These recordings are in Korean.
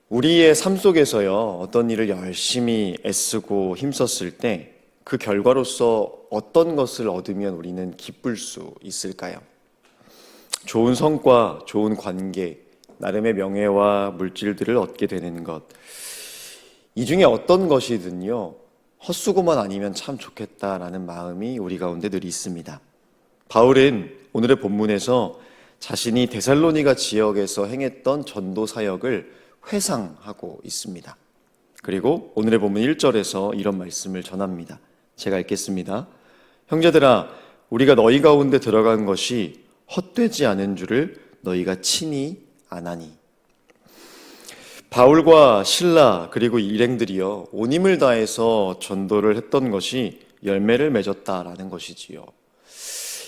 우리의 삶 속에서요, 어떤 일을 열심히 애쓰고 힘썼을 때 그 결과로서 어떤 것을 얻으면 우리는 기쁠 수 있을까요? 좋은 성과, 좋은 관계, 나름의 명예와 물질들을 얻게 되는 것. 이 중에 어떤 것이든요, 헛수고만 아니면 참 좋겠다라는 마음이 우리 가운데 늘 있습니다. 바울은 오늘의 본문에서 자신이 데살로니가 지역에서 행했던 전도 사역을 회상하고 있습니다. 그리고 오늘의 본문 1절에서 이런 말씀을 전합니다. 제가 읽겠습니다. 형제들아, 우리가 너희 가운데 들어간 것이 헛되지 않은 줄을 너희가 친히 아나니. 바울과 실라 그리고 일행들이요, 온 힘을 다해서 전도를 했던 것이 열매를 맺었다라는 것이지요.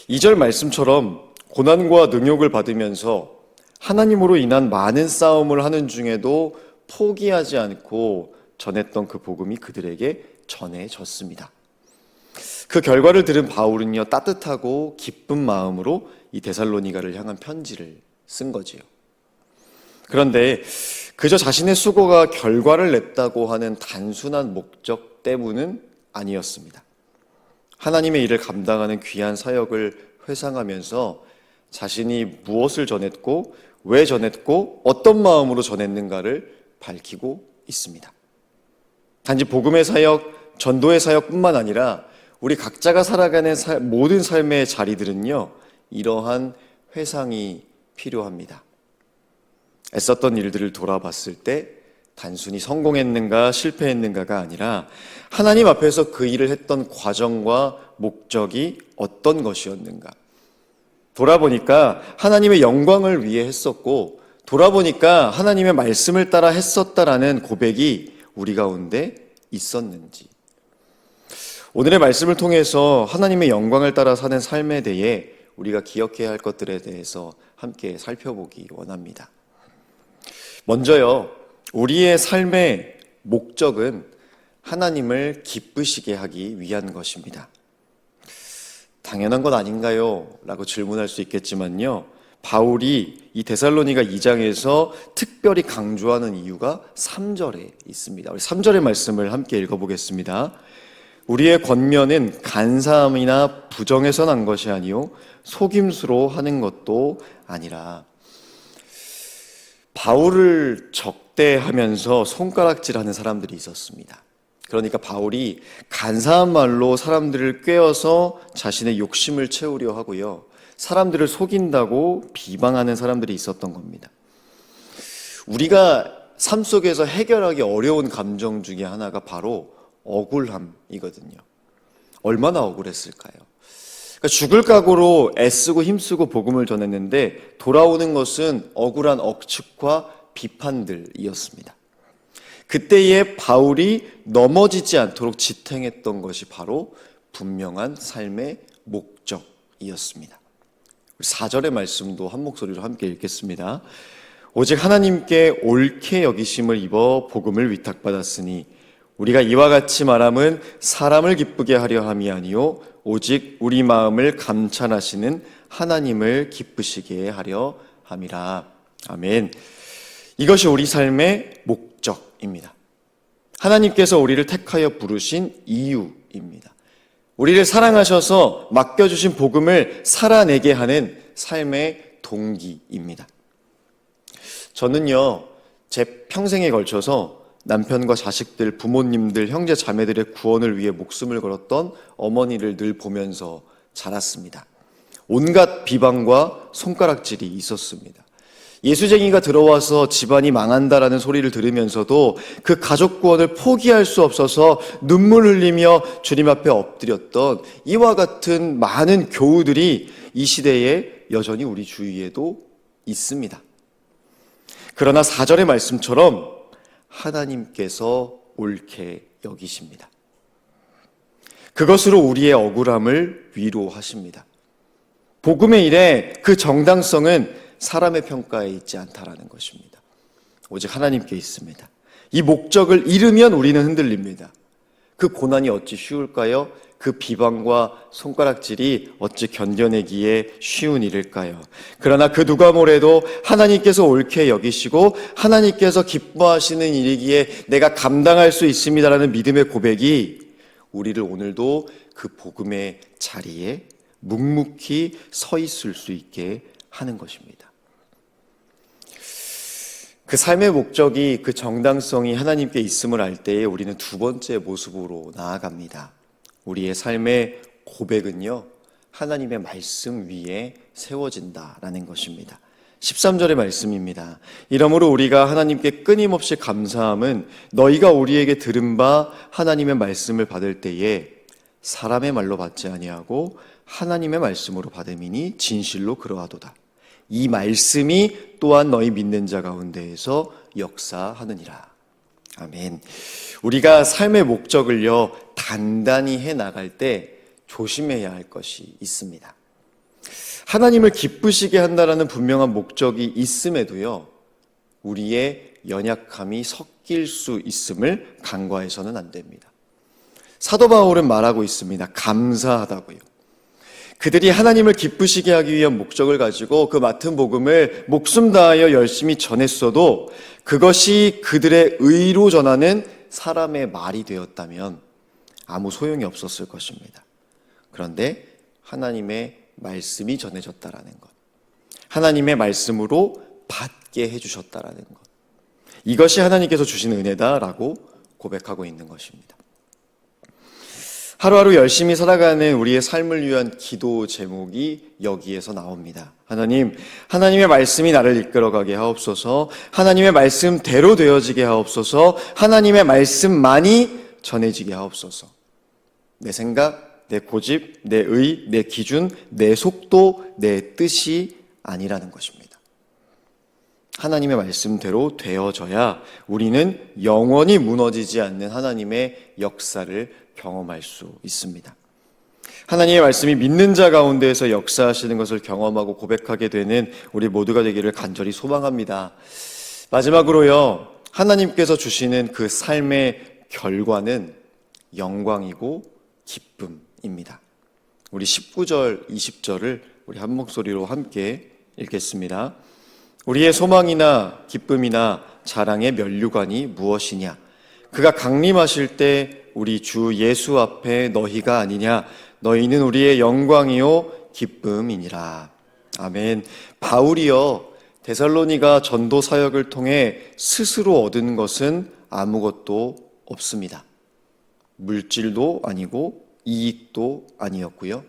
2절 말씀처럼 고난과 능욕을 받으면서 하나님으로 인한 많은 싸움을 하는 중에도 포기하지 않고 전했던 그 복음이 그들에게 전해졌습니다. 그 결과를 들은 바울은요, 따뜻하고 기쁜 마음으로 이 데살로니가를 향한 편지를 쓴 거지요. 그런데 그저 자신의 수고가 결과를 냈다고 하는 단순한 목적 때문은 아니었습니다. 하나님의 일을 감당하는 귀한 사역을 회상하면서 자신이 무엇을 전했고 왜 전했고 어떤 마음으로 전했는가를 밝히고 있습니다. 단지 복음의 사역, 전도의 사역뿐만 아니라 우리 각자가 살아가는 모든 삶의 자리들은요, 이러한 회상이 필요합니다. 애썼던 일들을 돌아봤을 때 단순히 성공했는가 실패했는가가 아니라 하나님 앞에서 그 일을 했던 과정과 목적이 어떤 것이었는가. 돌아보니까 하나님의 영광을 위해 했었고, 돌아보니까 하나님의 말씀을 따라 했었다라는 고백이 우리 가운데 있었는지. 오늘의 말씀을 통해서 하나님의 영광을 따라 사는 삶에 대해 우리가 기억해야 할 것들에 대해서 함께 살펴보기 원합니다. 먼저요, 우리의 삶의 목적은 하나님을 기쁘시게 하기 위한 것입니다. 당연한 것 아닌가요? 라고 질문할 수 있겠지만요, 바울이 이 데살로니가 2장에서 특별히 강조하는 이유가 3절에 있습니다. 우리 3절의 말씀을 함께 읽어보겠습니다. 우리의 권면은 간사함이나 부정에서 난 것이 아니요 속임수로 하는 것도 아니라. 바울을 적대하면서 손가락질하는 사람들이 있었습니다. 그러니까 바울이 간사한 말로 사람들을 꿰어서 자신의 욕심을 채우려 하고요, 사람들을 속인다고 비방하는 사람들이 있었던 겁니다. 우리가 삶 속에서 해결하기 어려운 감정 중에 하나가 바로 억울함이거든요. 얼마나 억울했을까요? 그러니까 죽을 각오로 애쓰고 힘쓰고 복음을 전했는데 돌아오는 것은 억울한 억측과 비판들이었습니다. 그때의 바울이 넘어지지 않도록 지탱했던 것이 바로 분명한 삶의 목적이었습니다. 4절의 말씀도 한 목소리로 함께 읽겠습니다. 오직 하나님께 옳게 여기심을 입어 복음을 위탁받았으니 우리가 이와 같이 말함은 사람을 기쁘게 하려 함이 아니요 오직 우리 마음을 감찰하시는 하나님을 기쁘시게 하려 함이라. 아멘. 이것이 우리 삶의 목적입니다. 하나님께서 우리를 택하여 부르신 이유입니다. 우리를 사랑하셔서 맡겨주신 복음을 살아내게 하는 삶의 동기입니다. 저는요, 제 평생에 걸쳐서 남편과 자식들, 부모님들, 형제 자매들의 구원을 위해 목숨을 걸었던 어머니를 늘 보면서 자랐습니다. 온갖 비방과 손가락질이 있었습니다. 예수쟁이가 들어와서 집안이 망한다라는 소리를 들으면서도 그 가족 구원을 포기할 수 없어서 눈물 흘리며 주님 앞에 엎드렸던 이와 같은 많은 교우들이 이 시대에 여전히 우리 주위에도 있습니다. 그러나 4절의 말씀처럼 하나님께서 옳게 여기십니다. 그것으로 우리의 억울함을 위로하십니다. 복음의 일에 그 정당성은 사람의 평가에 있지 않다라는 것입니다. 오직 하나님께 있습니다. 이 목적을 잃으면 우리는 흔들립니다. 그 고난이 어찌 쉬울까요? 그 비방과 손가락질이 어찌 견뎌내기에 쉬운 일일까요? 그러나 그 누가 뭐래도 하나님께서 옳게 여기시고 하나님께서 기뻐하시는 일이기에 내가 감당할 수 있습니다라는 믿음의 고백이 우리를 오늘도 그 복음의 자리에 묵묵히 서 있을 수 있게 하는 것입니다. 그 삶의 목적이, 그 정당성이 하나님께 있음을 알 때에 우리는 두 번째 모습으로 나아갑니다. 우리의 삶의 고백은요, 하나님의 말씀 위에 세워진다라는 것입니다. 13절의 말씀입니다. 이러므로 우리가 하나님께 끊임없이 감사함은 너희가 우리에게 들은 바 하나님의 말씀을 받을 때에 사람의 말로 받지 아니하고 하나님의 말씀으로 받음이니 진실로 그러하도다. 이 말씀이 또한 너희 믿는 자 가운데에서 역사하느니라. 아멘. 우리가 삶의 목적을요, 단단히 해 나갈 때 조심해야 할 것이 있습니다. 하나님을 기쁘시게 한다라는 분명한 목적이 있음에도요, 우리의 연약함이 섞일 수 있음을 간과해서는 안 됩니다. 사도 바울은 말하고 있습니다. 감사하다고요. 그들이 하나님을 기쁘시게 하기 위한 목적을 가지고 그 맡은 복음을 목숨 다하여 열심히 전했어도 그것이 그들의 의로 전하는 사람의 말이 되었다면 아무 소용이 없었을 것입니다. 그런데 하나님의 말씀이 전해졌다라는 것, 하나님의 말씀으로 받게 해주셨다라는 것, 이것이 하나님께서 주신 은혜다라고 고백하고 있는 것입니다. 하루하루 열심히 살아가는 우리의 삶을 위한 기도 제목이 여기에서 나옵니다. 하나님, 하나님의 말씀이 나를 이끌어가게 하옵소서, 하나님의 말씀대로 되어지게 하옵소서, 하나님의 말씀만이 전해지게 하옵소서. 내 생각, 내 고집, 내 의, 내 기준, 내 속도, 내 뜻이 아니라는 것입니다. 하나님의 말씀대로 되어져야 우리는 영원히 무너지지 않는 하나님의 역사를 경험할 수 있습니다. 하나님의 말씀이 믿는 자 가운데에서 역사하시는 것을 경험하고 고백하게 되는 우리 모두가 되기를 간절히 소망합니다. 마지막으로요, 하나님께서 주시는 그 삶의 결과는 영광이고 기쁨입니다. 우리 19절, 20절을 우리 한 목소리로 함께 읽겠습니다. 우리의 소망이나 기쁨이나 자랑의 면류관이 무엇이냐? 그가 강림하실 때 우리 주 예수 앞에 너희가 아니냐? 너희는 우리의 영광이요 기쁨이니라. 아멘. 바울이요, 데살로니가 전도 사역을 통해 스스로 얻은 것은 아무것도 없습니다. 물질도 아니고 이익도 아니었고요,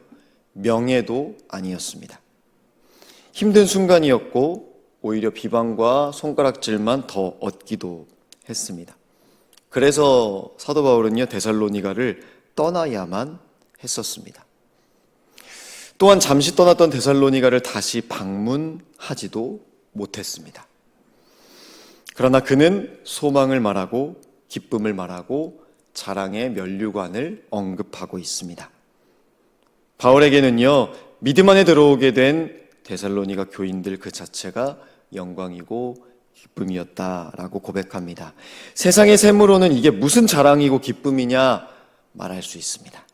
명예도 아니었습니다. 힘든 순간이었고 오히려 비방과 손가락질만 더 얻기도 했습니다. 그래서 사도 바울은요, 데살로니가를 떠나야만 했었습니다. 또한 잠시 떠났던 데살로니가를 다시 방문하지도 못했습니다. 그러나 그는 소망을 말하고 기쁨을 말하고 자랑의 면류관을 언급하고 있습니다. 바울에게는요, 믿음 안에 들어오게 된 데살로니가 교인들 그 자체가 영광이고 기쁨이었다라고 고백합니다. 세상의 셈으로는 이게 무슨 자랑이고 기쁨이냐 말할 수 있습니다.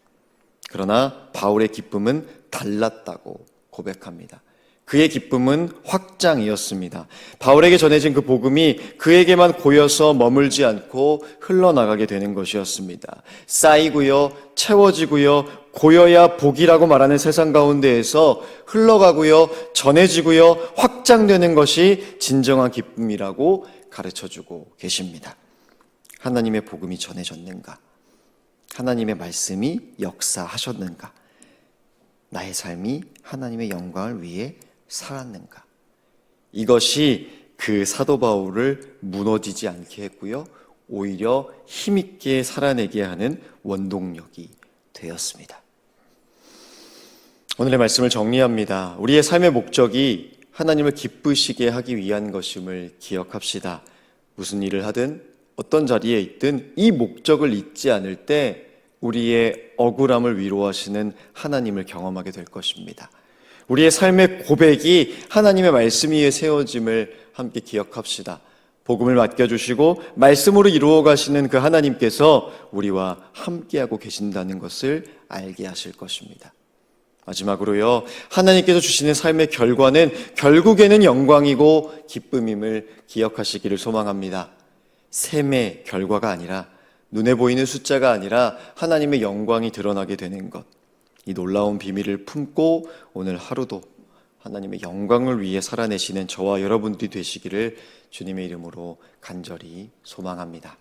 그러나 바울의 기쁨은 달랐다고 고백합니다. 그의 기쁨은 확장이었습니다. 바울에게 전해진 그 복음이 그에게만 고여서 머물지 않고 흘러나가게 되는 것이었습니다. 쌓이고요, 채워지고요, 고여야 복이라고 말하는 세상 가운데에서 흘러가고요, 전해지고요, 확장되는 것이 진정한 기쁨이라고 가르쳐주고 계십니다. 하나님의 복음이 전해졌는가? 하나님의 말씀이 역사하셨는가? 나의 삶이 하나님의 영광을 위해 살았는가? 이것이 그 사도 바울을 무너지지 않게 했고요, 오히려 힘있게 살아내게 하는 원동력이 되었습니다. 오늘의 말씀을 정리합니다. 우리의 삶의 목적이 하나님을 기쁘시게 하기 위한 것임을 기억합시다. 무슨 일을 하든 어떤 자리에 있든 이 목적을 잊지 않을 때 우리의 억울함을 위로하시는 하나님을 경험하게 될 것입니다. 우리의 삶의 고백이 하나님의 말씀 위에 세워짐을 함께 기억합시다. 복음을 맡겨주시고 말씀으로 이루어 가시는 그 하나님께서 우리와 함께하고 계신다는 것을 알게 하실 것입니다. 마지막으로요, 하나님께서 주시는 삶의 결과는 결국에는 영광이고 기쁨임을 기억하시기를 소망합니다. 셈의 결과가 아니라, 눈에 보이는 숫자가 아니라 하나님의 영광이 드러나게 되는 것, 이 놀라운 비밀을 품고 오늘 하루도 하나님의 영광을 위해 살아내시는 저와 여러분들이 되시기를 주님의 이름으로 간절히 소망합니다.